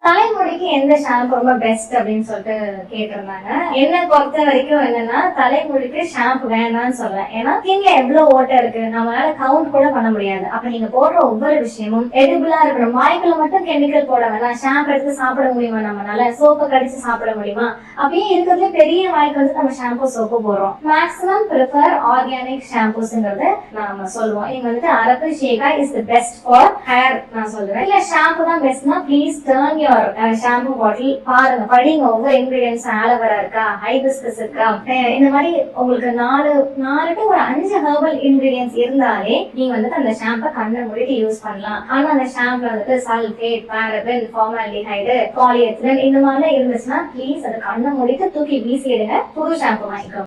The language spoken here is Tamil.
தலைமுடிக்கு எந்த ஷாம்பு ரொம்ப பெஸ்ட் அப்படின்னு சொல்லிட்டு கேட்டிருந்தாங்க. என்ன பொறுத்த வரைக்கும் என்னன்னா, தலைமுடிக்கு ஷாம்பு வேணாம்னு சொல்றேன். ஏன்னா ஸ்கின்ல எவ்வளவு ஓட்டை இருக்கு, நம்மளால கவுண்ட் கூட பண்ண முடியாது. அப்ப நீங்க போடுற ஒவ்வொரு விஷயமும் எடிபிளா இருக்கணும். வாய்க்குள்ள மட்டும் கெமிக்கல் போட வேணாம். ஷாம்பு எடுத்து சாப்பிட முடியுமா நம்மளால? சோப்பு கடிச்சு சாப்பிட முடியுமா? அப்படியே இருக்கிறதுல பெரிய வாய்க்கு வந்து நம்ம ஷாம்பு சோப்பு போடுறோம். மேக்ஸிமம் ப்ரிஃபர் ஆர்கானிக் ஷாம்பூஸ்ங்கிறது நாம சொல்லுவோம். நீங்க வந்துட்டு அரக்கு ஷேகா is the best for hair நான் சொல்லுவேன். இல்ல ஷாம்பு தான் பெஸ்ட்னா ப்ளீஸ் டர்ன் ஷாம்பு பாட்டில் பாருங்க, படிங்க. ஒவ்வொரு இன்கிரீடியன்ஸ் ஆலோவேரா இருக்கா, ஹைபிஸ்கஸ் இருக்கா, இந்த மாதிரி உங்களுக்கு 4 டு ஒரு 5 ஹெர்பல் இன்கிரீடியன்ஸ் இருந்தாலே நீங்க வந்துட்டு அந்த ஷாம்பை கண்ணை மூடிட்டு யூஸ் பண்ணலாம். ஆனா அந்த ஷாம்புல வந்துட்டு சல்பேட், பாரபின், ஃபார்மால்டிஹைடு, பாலிஎத்திலீன் இந்த மாதிரிலாம் இருந்துச்சுன்னா ப்ளீஸ் அதை கண்ணை மூடிட்டு தூக்கி வீசிடுங்க. புது ஷாம்பு வாங்கிக்கோங்க.